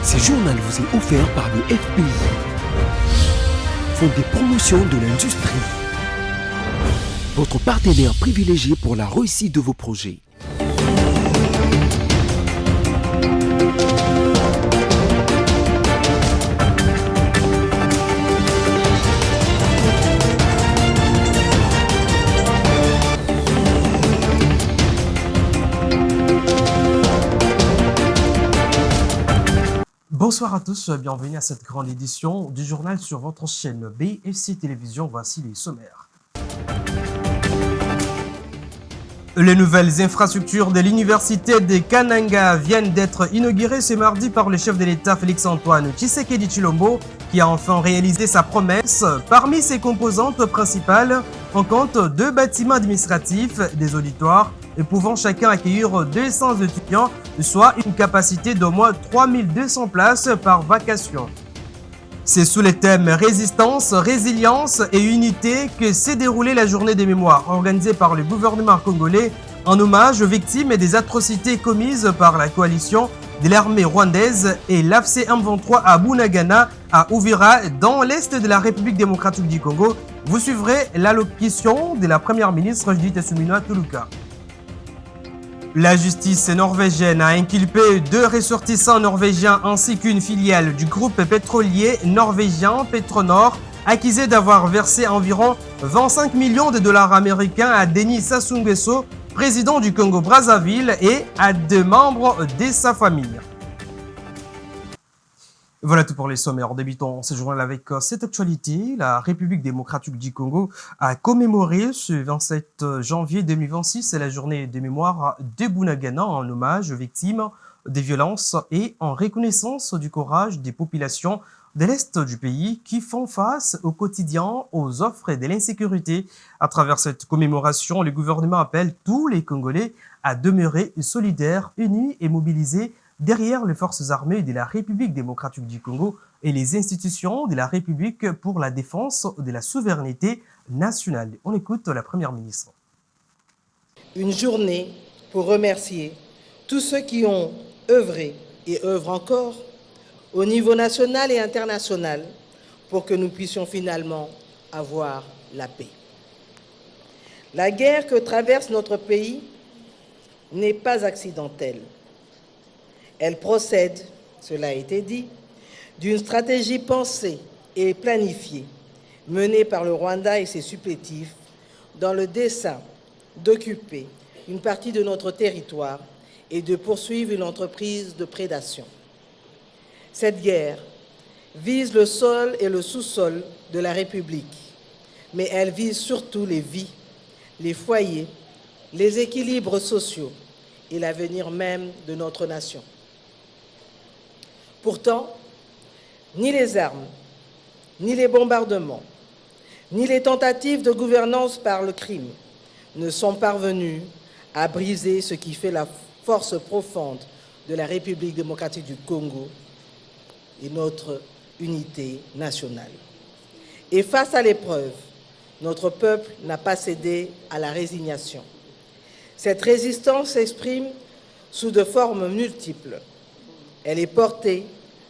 Ce journal vous est offert par le FPI, Fonds des promotions de l'industrie, votre partenaire privilégié pour la réussite de vos projets. Bonsoir à tous, bienvenue à cette grande édition du journal sur votre chaîne BFC Télévision. Voici les sommaires. Les nouvelles infrastructures de l'université de Kananga viennent d'être inaugurées ce mardi par le chef de l'État Félix-Antoine Tshisekedi Tshilombo, qui a enfin réalisé sa promesse. Parmi ses composantes principales, on compte 2 bâtiments administratifs, des auditoires, et pouvant chacun accueillir 200 étudiants, soit une capacité d'au moins 3200 places par vacation. C'est sous les thèmes résistance, résilience et unité que s'est déroulée la journée des mémoires organisée par le gouvernement congolais en hommage aux victimes des atrocités commises par la coalition de l'armée rwandaise et l'AFC M23 à Bunagana, à Uvira, dans l'est de la République démocratique du Congo. Vous suivrez l'allocution de la première ministre Judith Suminwa Tuluka. La justice norvégienne a inculpé 2 ressortissants norvégiens ainsi qu'une filiale du groupe pétrolier norvégien Petronor, accusés d'avoir versé environ 25 millions de dollars américains à Denis Sassou Nguesso, président du Congo-Brazzaville, et à 2 membres de sa famille. Voilà tout pour les sommaires. Débutons ce journal avec cette actualité. La République démocratique du Congo a commémoré ce 27 janvier 2026 la journée de mémoire de Bunagana en hommage aux victimes des violences et en reconnaissance du courage des populations de l'Est du pays qui font face au quotidien aux offres de l'insécurité. À travers cette commémoration, le gouvernement appelle tous les Congolais à demeurer solidaires, unis et mobilisés derrière les forces armées de la République démocratique du Congo et les institutions de la République pour la défense de la souveraineté nationale. On écoute la première ministre. Une journée pour remercier tous ceux qui ont œuvré et œuvrent encore au niveau national et international pour que nous puissions finalement avoir la paix. La guerre que traverse notre pays n'est pas accidentelle. Elle procède, cela a été dit, d'une stratégie pensée et planifiée menée par le Rwanda et ses supplétifs dans le dessein d'occuper une partie de notre territoire et de poursuivre une entreprise de prédation. Cette guerre vise le sol et le sous-sol de la République, mais elle vise surtout les vies, les foyers, les équilibres sociaux et l'avenir même de notre nation. Pourtant, ni les armes, ni les bombardements, ni les tentatives de gouvernance par le crime ne sont parvenus à briser ce qui fait la force profonde de la République démocratique du Congo et notre unité nationale. Et face à l'épreuve, notre peuple n'a pas cédé à la résignation. Cette résistance s'exprime sous de formes multiples. Elle est portée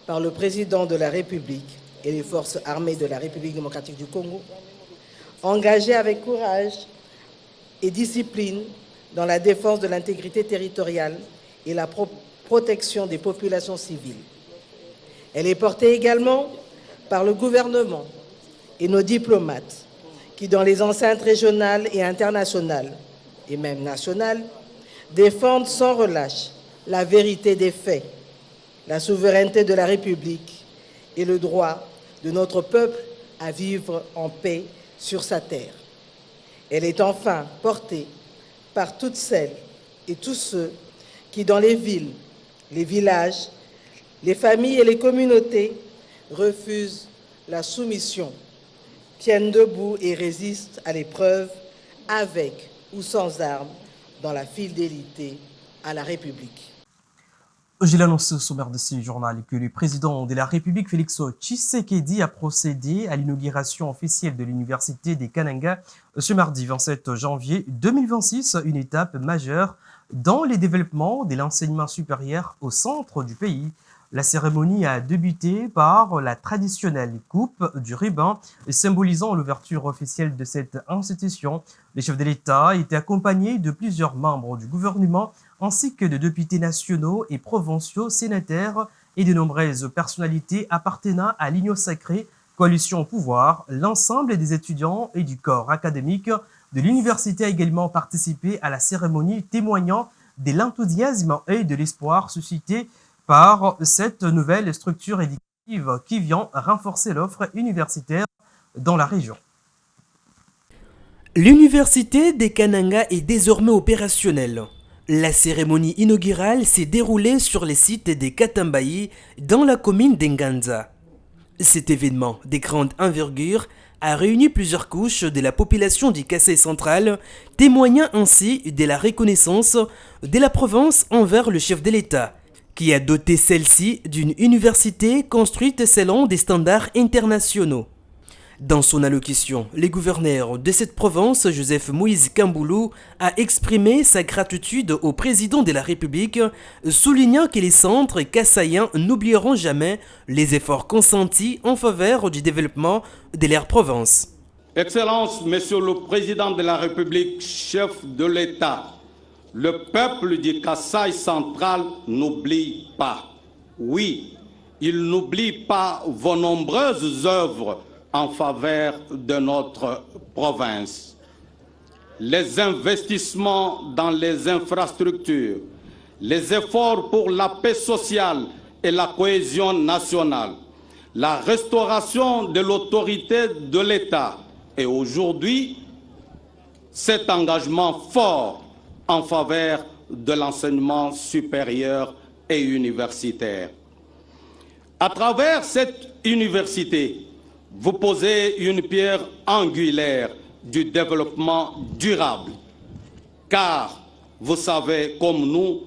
par le président de la République et les forces armées de la République démocratique du Congo, engagées avec courage et discipline dans la défense de l'intégrité territoriale et la protection des populations civiles. Elle est portée également par le gouvernement et nos diplomates qui, dans les enceintes régionales et internationales, et même nationales, défendent sans relâche la vérité des faits, la souveraineté de la République et le droit de notre peuple à vivre en paix sur sa terre. Elle est enfin portée par toutes celles et tous ceux qui, dans les villes, les villages, les familles et les communautés, refusent la soumission, tiennent debout et résistent à l'épreuve, avec ou sans armes, dans la fidélité à la République. J'ai annoncé au sommaire de ce journal que le président de la République, Félix Tshisekedi, a procédé à l'inauguration officielle de l'université de Kananga ce mardi 27 janvier 2026, une étape majeure dans le développement de l'enseignement supérieur au centre du pays. La cérémonie a débuté par la traditionnelle coupe du ruban, symbolisant l'ouverture officielle de cette institution. Les chefs de l'État étaient accompagnés de plusieurs membres du gouvernement, ainsi que de députés nationaux et provinciaux, sénateurs et de nombreuses personnalités appartenant à l'Union sacrée, coalition au pouvoir. L'ensemble des étudiants et du corps académique de l'université a également participé à la cérémonie, témoignant de l'enthousiasme et de l'espoir suscité par cette nouvelle structure éducative qui vient renforcer l'offre universitaire dans la région. L'université de Kananga est désormais opérationnelle. La cérémonie inaugurale s'est déroulée sur les sites de Katambayi dans la commune d'Enganza. Cet événement de grande envergure a réuni plusieurs couches de la population du Kasaï central, témoignant ainsi de la reconnaissance de la province envers le chef de l'État, qui a doté celle-ci d'une université construite selon des standards internationaux. Dans son allocution, le gouverneur de cette province, Joseph Moïse Kamboulou, a exprimé sa gratitude au président de la République, soulignant que les centres kassaïens n'oublieront jamais les efforts consentis en faveur du développement de leur province. Excellence, Monsieur le Président de la République, chef de l'État, le peuple du Kasaï central n'oublie pas. Oui, il n'oublie pas vos nombreuses œuvres en faveur de notre province. Les investissements dans les infrastructures, les efforts pour la paix sociale et la cohésion nationale, la restauration de l'autorité de l'État et aujourd'hui, cet engagement fort en faveur de l'enseignement supérieur et universitaire. À travers cette université, vous posez une pierre angulaire du développement durable, car vous savez comme nous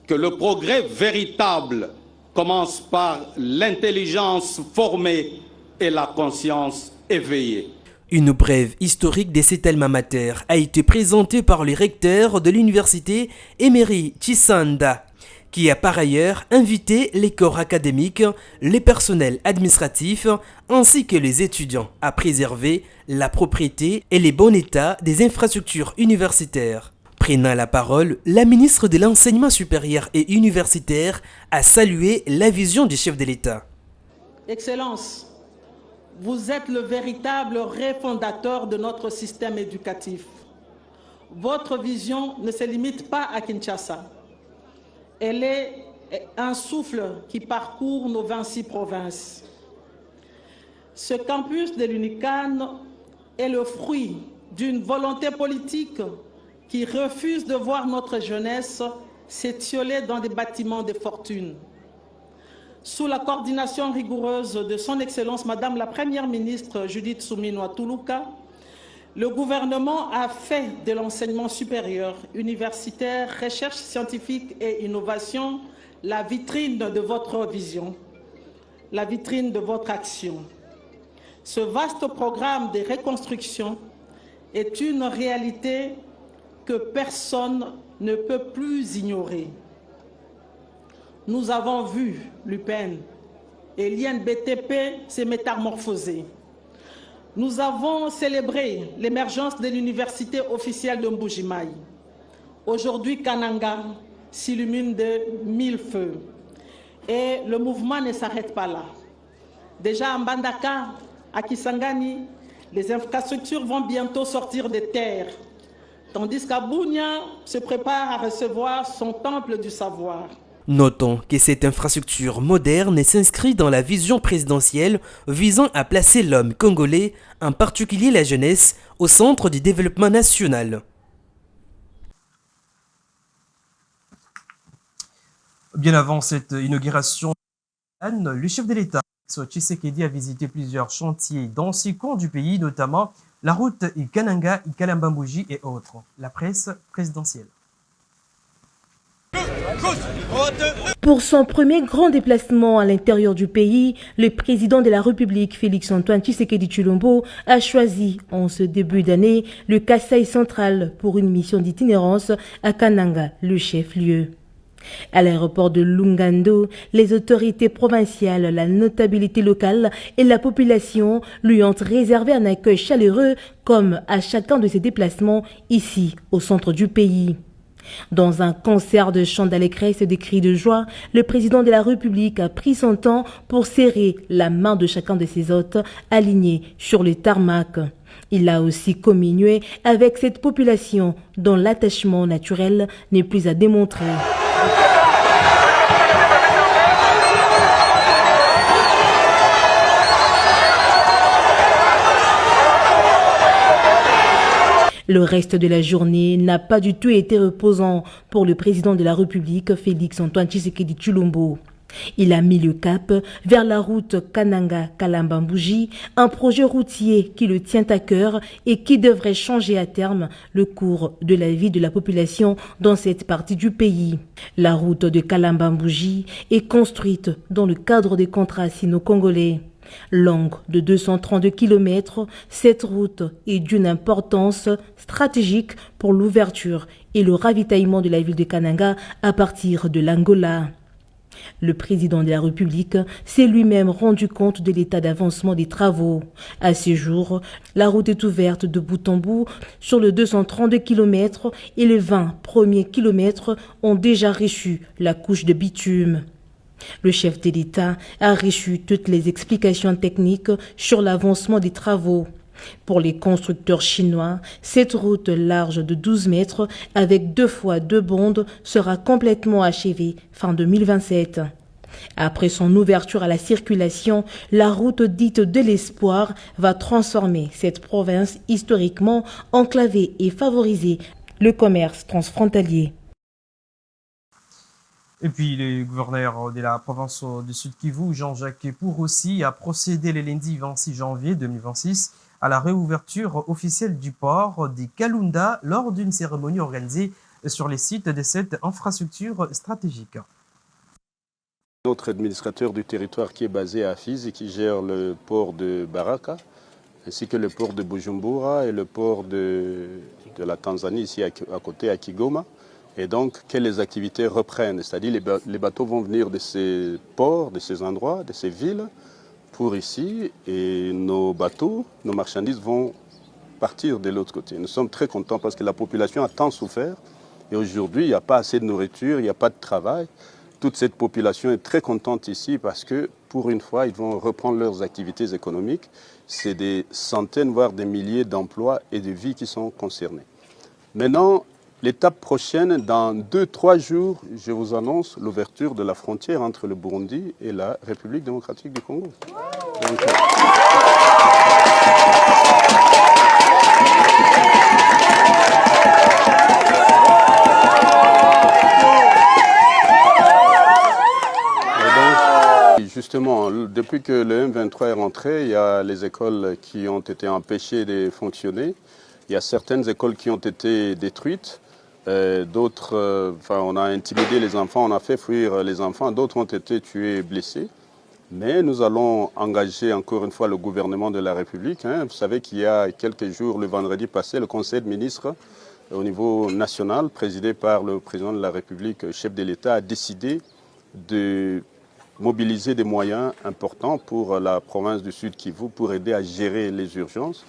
que le progrès véritable commence par l'intelligence formée et la conscience éveillée. Une brève historique de cet alma mater a été présentée par le recteur de l'université Emery Chisanda, qui a par ailleurs invité les corps académiques, les personnels administratifs ainsi que les étudiants à préserver la propriété et le bon état des infrastructures universitaires. Prenant la parole, la ministre de l'Enseignement supérieur et universitaire a salué la vision du chef de l'État. Excellence, vous êtes le véritable refondateur de notre système éducatif. Votre vision ne se limite pas à Kinshasa. Elle est un souffle qui parcourt nos 26 provinces. Ce campus de l'UNICAN est le fruit d'une volonté politique qui refuse de voir notre jeunesse s'étioler dans des bâtiments de fortune. Sous la coordination rigoureuse de son Excellence Madame la Première ministre Judith Suminwa Tuluka, le gouvernement a fait de l'enseignement supérieur, universitaire, recherche scientifique et innovation la vitrine de votre vision, la vitrine de votre action. Ce vaste programme de reconstruction est une réalité que personne ne peut plus ignorer. Nous avons vu l'UPEN et l'INBTP se métamorphoser. Nous avons célébré l'émergence de l'université officielle de Mbujimayi. Aujourd'hui, Kananga s'illumine de 1000 feux. Et le mouvement ne s'arrête pas là. Déjà à Mbandaka, à Kisangani, les infrastructures vont bientôt sortir des terres, tandis qu'Abunia se prépare à recevoir son temple du savoir. Notons que cette infrastructure moderne s'inscrit dans la vision présidentielle visant à placer l'homme congolais, en particulier la jeunesse, au centre du développement national. Bien avant cette inauguration, le chef de l'État, Tshisekedi, a visité plusieurs chantiers dans 6 coins du pays, notamment la route Kananga, Kalambambouji et autres. La presse présidentielle. Pour son premier grand déplacement à l'intérieur du pays, le président de la République, Félix-Antoine Tshisekedi Tshilombo, a choisi en ce début d'année le Kasaï central pour une mission d'itinérance à Kananga, le chef-lieu. À l'aéroport de Lungando, les autorités provinciales, la notabilité locale et la population lui ont réservé un accueil chaleureux comme à chacun de ses déplacements ici au centre du pays. Dans un concert de chants d'allégresse et de cris de joie, le président de la République a pris son temps pour serrer la main de chacun de ses hôtes alignés sur le tarmac. Il a aussi communié avec cette population dont l'attachement naturel n'est plus à démontrer. Le reste de la journée n'a pas du tout été reposant pour le président de la République, Félix-Antoine Tshisekedi Tshilombo. Il a mis le cap vers la route Kananga-Kalambambouji, un projet routier qui le tient à cœur et qui devrait changer à terme le cours de la vie de la population dans cette partie du pays. La route de Kalambambouji est construite dans le cadre des contrats sino-congolais. Longue de 232 km, cette route est d'une importance stratégique pour l'ouverture et le ravitaillement de la ville de Kananga à partir de l'Angola. Le président de la République s'est lui-même rendu compte de l'état d'avancement des travaux. À ce jour, la route est ouverte de bout en bout sur le 232 km et les 20 premiers kilomètres ont déjà reçu la couche de bitume. Le chef de l'État a reçu toutes les explications techniques sur l'avancement des travaux. Pour les constructeurs chinois, cette route large de 12 mètres avec 2 fois 2 bandes sera complètement achevée fin 2027. Après son ouverture à la circulation, la route dite de l'espoir va transformer cette province historiquement enclavée et favoriser le commerce transfrontalier. Et puis le gouverneur de la province du Sud Kivu, Jean-Jacques Kepour aussi, a procédé le lundi 26 janvier 2026 à la réouverture officielle du port de Kalunda lors d'une cérémonie organisée sur les sites de cette infrastructure stratégique. Notre administrateur du territoire qui est basé à Fizi et qui gère le port de Baraka, ainsi que le port de Bujumbura et le port de la Tanzanie ici à côté à Kigoma. Et donc que les activités reprennent, c'est-à-dire les bateaux vont venir de ces ports, de ces endroits, de ces villes pour ici et nos bateaux, nos marchandises vont partir de l'autre côté. Nous sommes très contents parce que la population a tant souffert et aujourd'hui il n'y a pas assez de nourriture, il n'y a pas de travail. Toute cette population est très contente ici parce que pour une fois ils vont reprendre leurs activités économiques. C'est des centaines voire des milliers d'emplois et de vies qui sont concernés. Maintenant, l'étape prochaine, dans 2-3 jours, je vous annonce l'ouverture de la frontière entre le Burundi et la République démocratique du Congo. Donc, justement, depuis que le M23 est rentré, il y a les écoles qui ont été empêchées de fonctionner. Il y a certaines écoles qui ont été détruites. D'autres, on a intimidé les enfants, on a fait fuir les enfants, d'autres ont été tués et blessés. Mais nous allons engager encore une fois le gouvernement de la République. Vous savez qu'il y a quelques jours, le vendredi passé, le Conseil de ministres au niveau national, présidé par le président de la République, chef de l'État, a décidé de mobiliser des moyens importants pour la province du Sud Kivu pour aider à gérer les urgences.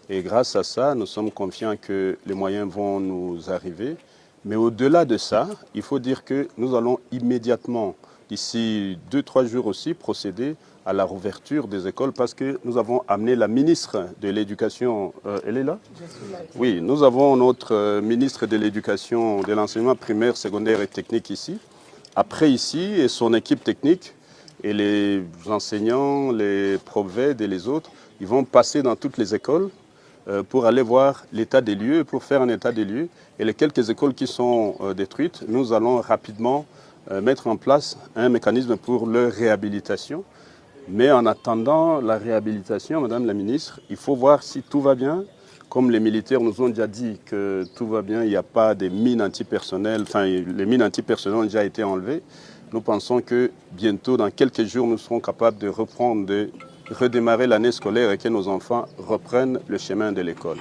Et grâce à ça, nous sommes confiants que les moyens vont nous arriver. Mais au-delà de ça, il faut dire que nous allons immédiatement, d'ici 2-3 jours aussi, procéder à la rouverture des écoles parce que nous avons amené la ministre de l'Éducation. Elle est là ? Oui, nous avons notre ministre de l'Éducation, de l'enseignement primaire, secondaire et technique ici. Après ici, et son équipe technique, et les enseignants, les provèdes et les autres, ils vont passer dans toutes les écoles pour aller voir l'état des lieux, pour faire un état des lieux. Et les quelques écoles qui sont détruites, nous allons rapidement mettre en place un mécanisme pour leur réhabilitation. Mais en attendant la réhabilitation, Madame la Ministre, il faut voir si tout va bien. Comme les militaires nous ont déjà dit que tout va bien, il n'y a pas de mines antipersonnelles, les mines antipersonnelles ont déjà été enlevées. Nous pensons que bientôt, dans quelques jours, nous serons capables de reprendre, de redémarrer l'année scolaire et que nos enfants reprennent le chemin de l'école.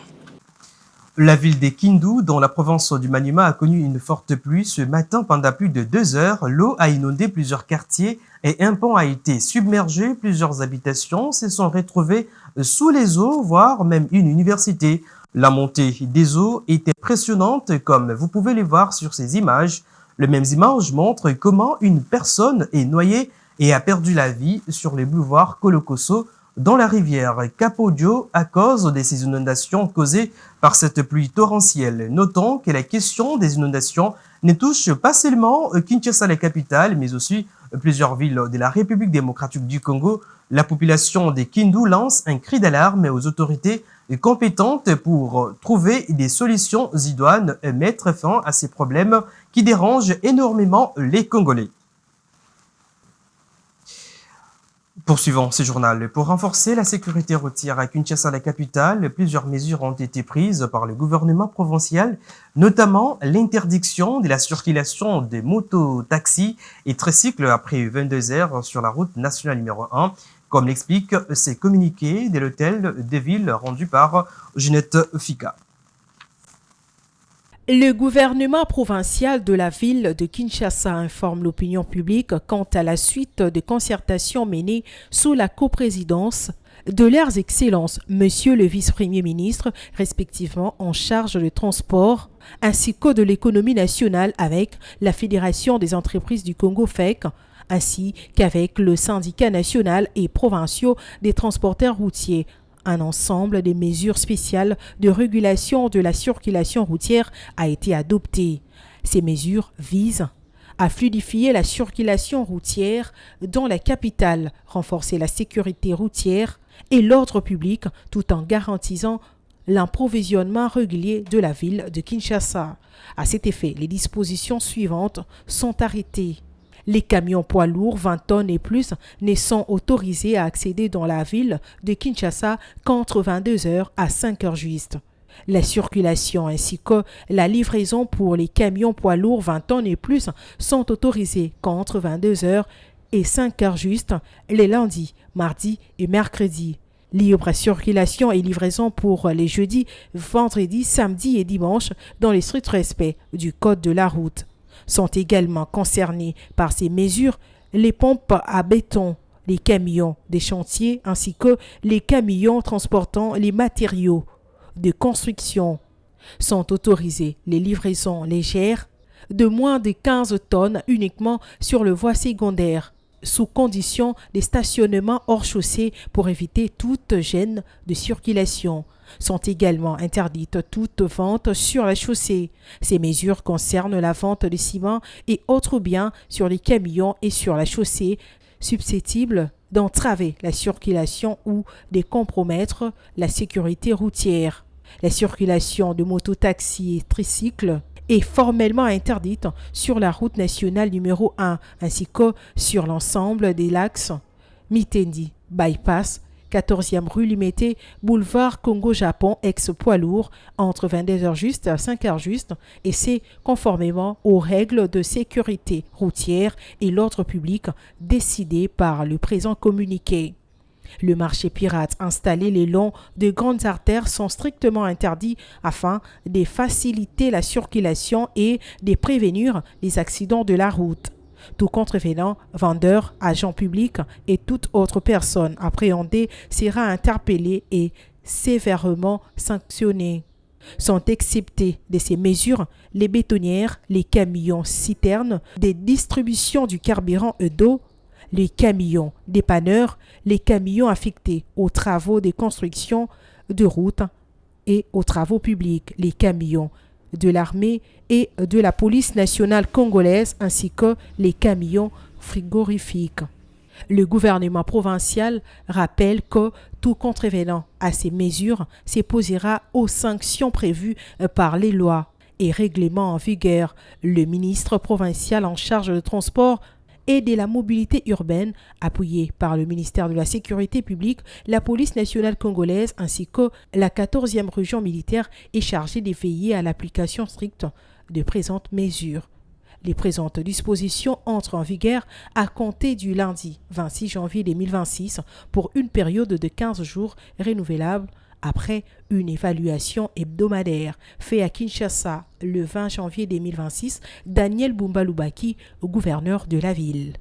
La ville de Kindu, dans la province du Maniema, a connu une forte pluie ce matin pendant plus de 2 heures. L'eau a inondé plusieurs quartiers et un pont a été submergé. Plusieurs habitations se sont retrouvées sous les eaux, voire même une université. La montée des eaux était impressionnante, comme vous pouvez les voir sur ces images. Les mêmes images montrent comment une personne est noyée et a perdu la vie sur les boulevards Kolokoso dans la rivière Kapodio à cause de ces inondations causées par cette pluie torrentielle. Notons que la question des inondations ne touche pas seulement Kinshasa, la capitale, mais aussi plusieurs villes de la République démocratique du Congo. La population de Kindu lance un cri d'alarme aux autorités compétentes pour trouver des solutions idoines et mettre fin à ces problèmes qui dérangent énormément les Congolais. Poursuivons ce journal. Pour renforcer la sécurité routière à Kinshasa, la capitale, plusieurs mesures ont été prises par le gouvernement provincial, notamment l'interdiction de la circulation des motos-taxis et tricycles après 22 heures sur la route nationale numéro 1, comme l'explique ces communiqués de l'hôtel de ville rendu par Ginette Fika. Le gouvernement provincial de la ville de Kinshasa informe l'opinion publique quant à la suite de concertations menées sous la coprésidence de leurs excellences, Monsieur le vice-premier ministre, respectivement en charge du transport, ainsi que de l'économie nationale avec la Fédération des entreprises du Congo FEC, ainsi qu'avec le syndicat national et provinciaux des transporteurs routiers. Un ensemble des mesures spéciales de régulation de la circulation routière a été adopté. Ces mesures visent à fluidifier la circulation routière dans la capitale, renforcer la sécurité routière et l'ordre public tout en garantissant l'approvisionnement régulier de la ville de Kinshasa. À cet effet, les dispositions suivantes sont arrêtées. Les camions poids lourds 20 tonnes et plus ne sont autorisés à accéder dans la ville de Kinshasa qu'entre 22 heures à 5 heures juste. La circulation ainsi que la livraison pour les camions poids lourds 20 tonnes et plus sont autorisés qu'entre 22 heures et 5 heures juste les lundis, mardis et mercredis. Libre circulation et livraison pour les jeudis, vendredis, samedis et dimanches dans les stricts respects du code de la route. Sont également concernés par ces mesures les pompes à béton, les camions des chantiers ainsi que les camions transportant les matériaux de construction. Sont autorisées les livraisons légères de moins de 15 tonnes uniquement sur le voie secondaire, sous condition de stationnement hors chaussée pour éviter toute gêne de circulation. Sont également interdites toute vente sur la chaussée. Ces mesures concernent la vente de ciment et autres biens sur les camions et sur la chaussée susceptibles d'entraver la circulation ou de compromettre la sécurité routière. La circulation de mototaxis et tricycles est formellement interdite sur la route nationale numéro 1 ainsi que sur l'ensemble des l'axe Mitendi, Bypass, 14e rue Limité, boulevard Congo-Japon, ex-poids lourd, entre 22h juste à 5h juste, et c'est conformément aux règles de sécurité routière et l'ordre public décidées par le présent communiqué. Le marché pirate installé le long de grandes artères sont strictement interdits afin de faciliter la circulation et de prévenir les accidents de la route. Tout contrevenant, vendeur, agent public et toute autre personne appréhendée sera interpellé et sévèrement sanctionné. Sont exceptés de ces mesures les bétonnières, les camions citernes, des distributions du carburant et d'eau, les camions dépanneurs, les camions affectés aux travaux de construction de routes et aux travaux publics, les camions de l'armée et de la police nationale congolaise ainsi que les camions frigorifiques. Le gouvernement provincial rappelle que tout contrevenant à ces mesures s'opposera aux sanctions prévues par les lois et règlements en vigueur. Le ministre provincial en charge du transport et de la mobilité urbaine, appuyé par le ministère de la Sécurité publique, la police nationale congolaise ainsi que la 14e région militaire est chargée de veiller à l'application stricte de présentes mesures. Les présentes dispositions entrent en vigueur à compter du lundi 26 janvier 2026 pour une période de 15 jours renouvelable après une évaluation hebdomadaire faite à Kinshasa le 20 janvier 2026, Daniel Bumba Lubaki, gouverneur de la ville.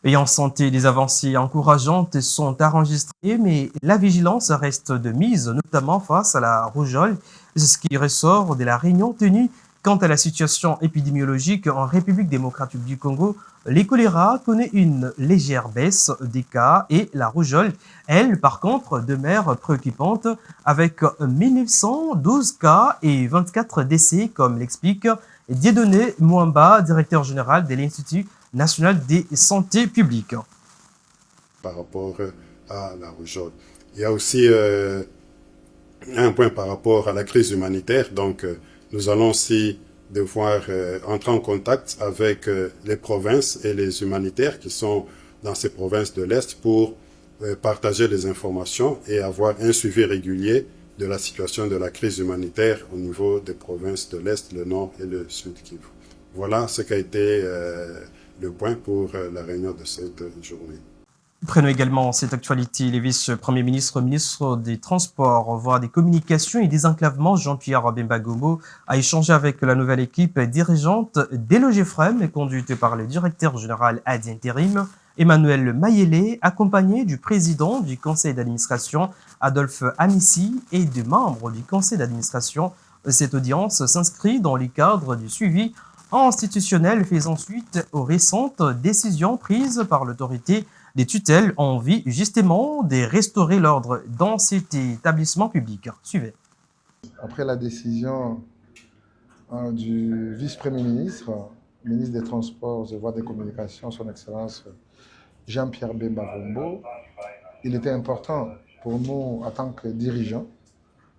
Et en santé, des avancées encourageantes sont enregistrées, mais la vigilance reste de mise, notamment face à la rougeole. C'est ce qui ressort de la réunion tenue. Quant à la situation épidémiologique en République démocratique du Congo, le choléra connaît une légère baisse des cas et la rougeole, elle, par contre, demeure préoccupante avec 1912 cas et 24 décès, comme l'explique Dieudonné Mwamba, directeur général de l'Institut national de santé publique. Par rapport à la rougeole. Il y a aussi un point par rapport à la crise humanitaire. Donc, nous allons aussi devoir entrer en contact avec les provinces et les humanitaires qui sont dans ces provinces de l'Est pour partager des informations et avoir un suivi régulier de la situation de la crise humanitaire au niveau des provinces de l'Est, le Nord et le Sud Kivu. Voilà ce qu'a été le point pour la réunion de cette journée. Prenons également cette actualité. Le vice-premier ministre, ministre des Transports, voire des Communications et des Enclavements, Jean-Pierre Bemba Gombo, a échangé avec la nouvelle équipe dirigeante d'Elogefrem, conduite par le directeur général ad intérim, Emmanuel Mayele, accompagné du président du conseil d'administration, Adolphe Amissi, et de membres du conseil d'administration. Cette audience s'inscrit dans le cadre du suivi institutionnel faisant suite aux récentes décisions prises par l'autorité des tutelles en vue justement de restaurer l'ordre dans cet établissement public. Suivez. Après la décision du vice-premier ministre, ministre des Transports et Voies des Communications, son Excellence Jean-Pierre Bemba Gombo, il était important pour nous en tant que dirigeants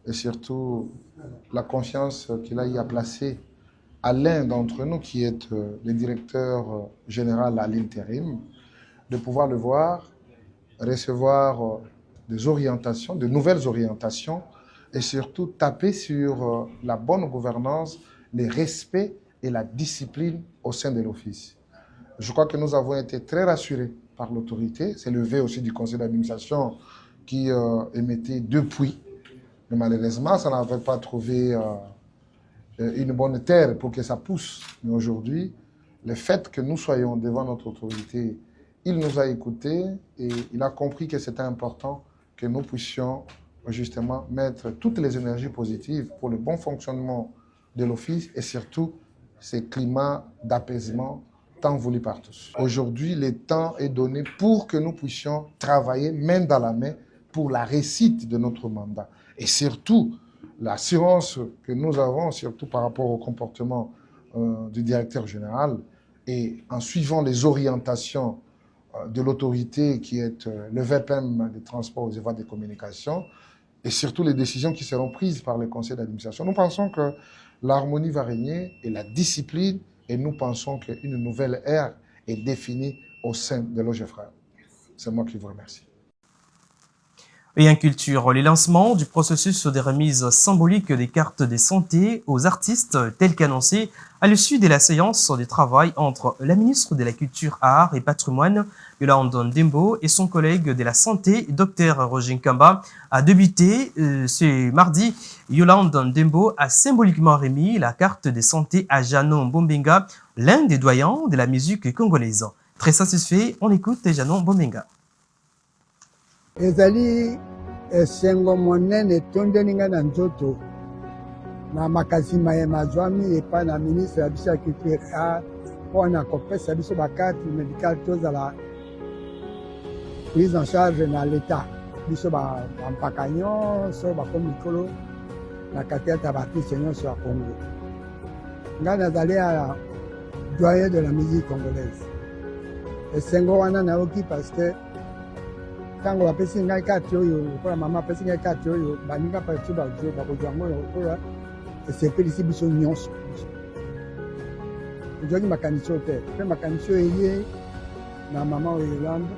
et surtout la confiance qu'il a eu à placer à l'un d'entre nous qui est le directeur général à l'intérim, de pouvoir le voir, recevoir des orientations, de nouvelles orientations et surtout taper sur la bonne gouvernance, le respect et la discipline au sein de l'office. Je crois que nous avons été très rassurés par l'autorité. C'est le vœu aussi du conseil d'administration qui émettait depuis. Mais malheureusement, ça n'avait pas trouvé une bonne terre pour que ça pousse. Mais aujourd'hui, le fait que nous soyons devant notre autorité, il nous a écoutés et il a compris que c'était important que nous puissions justement mettre toutes les énergies positives pour le bon fonctionnement de l'office et surtout ce climat d'apaisement tant voulu par tous. Aujourd'hui, le temps est donné pour que nous puissions travailler main dans la main pour la réussite de notre mandat. Et surtout, l'assurance que nous avons, surtout par rapport au comportement du directeur général et en suivant les orientations de l'autorité qui est le VPM des transports et voies des communications et surtout les décisions qui seront prises par le conseil d'administration. Nous pensons que l'harmonie va régner et la discipline et nous pensons qu'une nouvelle ère est définie au sein de l'Elogefrem. C'est moi qui vous remercie. Et en culture, les lancements du processus de remise symbolique des cartes de santé aux artistes tel qu'annoncé à l'issue de la séance de travail entre la ministre de la Culture, Art et Patrimoine, Yolande Ndembo, et son collègue de la Santé, Dr Roger Nkamba, a débuté ce mardi. Yolande Ndembo a symboliquement remis la carte de santé à Janon Bombenga, l'un des doyens de la musique congolaise. Très satisfait, on écoute Janon Bombenga. Ezali esengo monene tondeninga na nzoto na makasi mayema zwami epa na ministre ya biso ya culture mpona kopesa biso bakarte médicale tozala prise en charge na l'état biso bampaka nyonso bakomi mikolo na katiyata baartiste nyonso ya Congo. Ngai nazali ya doyen de la musique congolaise. Esengo wana nayoki parce que tango bapesi ngai kati oyo lokola mama apesi ngai kati oyo baninga parti bakozwa yango oyo esepelisi biso nyonso ezwaki makanisi oyo te mpe makanisi oyo eye na mama oyo Yolande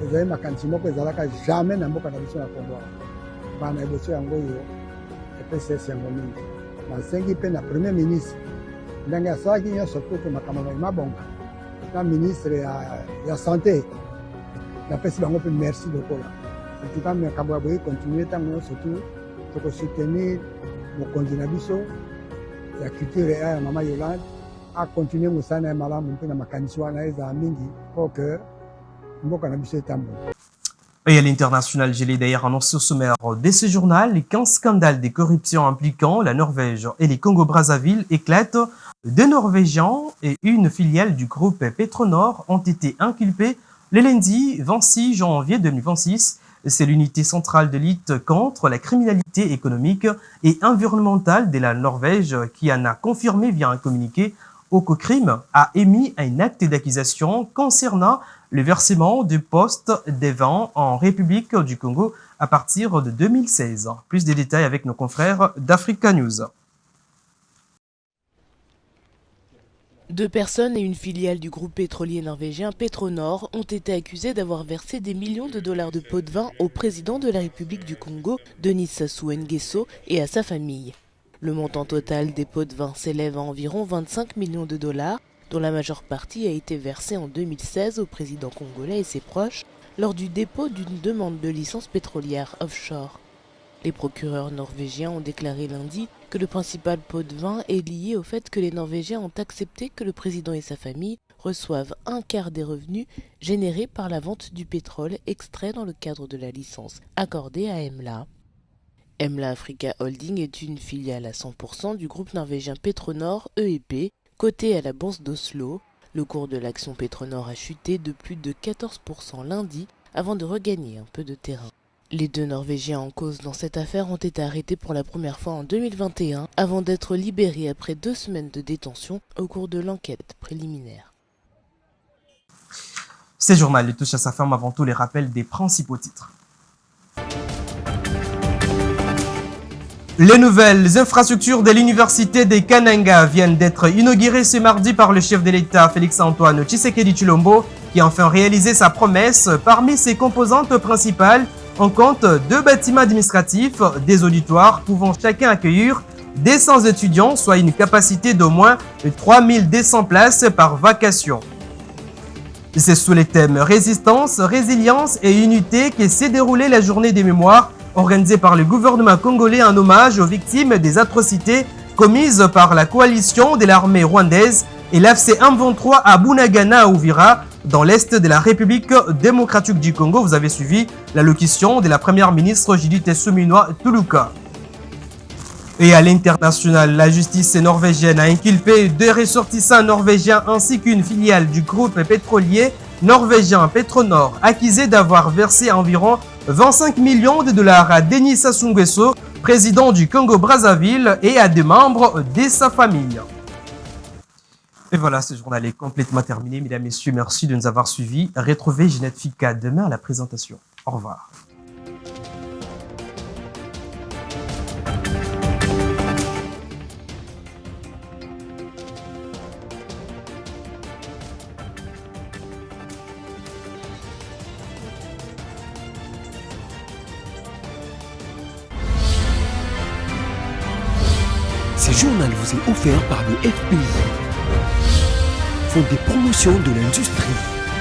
ezali makanisi moko ezalaka jamais na mboka na biso na Congo bana eboso yango oyo epesi esengo mingi nasengi mpe na premier ministre ndenge asalaki nyonso kutu makambo mabonga na ministre ya santé napesi bango mpe merci lokola En tout cas, mais Kabouaboui continue surtout pour soutenir mon candidat Bisso, la culture et la maman Yolande, à continuer mon sang et malam, mon peu dans ma canissoire, et à Mingi, pour que mon cannabis est un bon. Et à l'international, je l'ai d'ailleurs annoncé au sommaire de ce journal, qu'un scandale de corruption impliquant la Norvège et les Congo-Brazzaville éclate. Deux Norvégiens et une filiale du groupe Petronor ont été inculpés le lundi 26 janvier 2026. C'est l'unité centrale de lutte contre la criminalité économique et environnementale de la Norvège qui en a confirmé via un communiqué au COCRIM a émis un acte d'accusation concernant le versement du poste des vins en République du Congo à partir de 2016. Plus de détails avec nos confrères d'Africa News. Deux personnes et une filiale du groupe pétrolier norvégien Petronor ont été accusées d'avoir versé des millions de dollars de pots de vin au président de la République du Congo, Denis Sassou Nguesso, et à sa famille. Le montant total des pots de vin s'élève à environ 25 millions de dollars, dont la majeure partie a été versée en 2016 au président congolais et ses proches lors du dépôt d'une demande de licence pétrolière offshore. Les procureurs norvégiens ont déclaré lundi que le principal pot de vin est lié au fait que les Norvégiens ont accepté que le président et sa famille reçoivent un quart des revenus générés par la vente du pétrole extrait dans le cadre de la licence accordée à Emla. Emla Africa Holding est une filiale à 100% du groupe norvégien Petronor EEP, coté à la bourse d'Oslo. Le cours de l'action Petronor a chuté de plus de 14% lundi avant de regagner un peu de terrain. Les deux Norvégiens en cause dans cette affaire ont été arrêtés pour la première fois en 2021 avant d'être libérés après 2 semaines de détention au cours de l'enquête préliminaire. Ce journal touche à sa fin avant tout les rappels des principaux titres. Les nouvelles infrastructures de l'université de Kananga viennent d'être inaugurées ce mardi par le chef de l'État Félix-Antoine Tshisekedi Tshilombo qui a enfin réalisé sa promesse. Parmi ses composantes principales, on compte 2 bâtiments administratifs, des auditoires pouvant chacun accueillir des 100 étudiants, soit une capacité d'au moins 3200 places par vacation. C'est sous les thèmes résistance, résilience et unité que s'est déroulée la journée des mémoires organisée par le gouvernement congolais en hommage aux victimes des atrocités commises par la coalition de l'armée rwandaise et l'AFC M23 à Bunagana à Uvira, dans l'est de la République démocratique du Congo. Vous avez suivi l'allocution de la première ministre Judith Suminwa Tuluka. Et à l'international, la justice norvégienne a inculpé 2 ressortissants norvégiens ainsi qu'une filiale du groupe pétrolier norvégien Petronor, accusés d'avoir versé environ 25 millions de dollars à Denis Sassou Nguesso, président du Congo-Brazzaville, et à des membres de sa famille. Et voilà, ce journal est complètement terminé. Mesdames, Messieurs, merci de nous avoir suivis. Retrouvez Ginette Fika demain à la présentation. Au revoir. Ce journal vous est offert par le FPI, Fonds des promotions de l'industrie.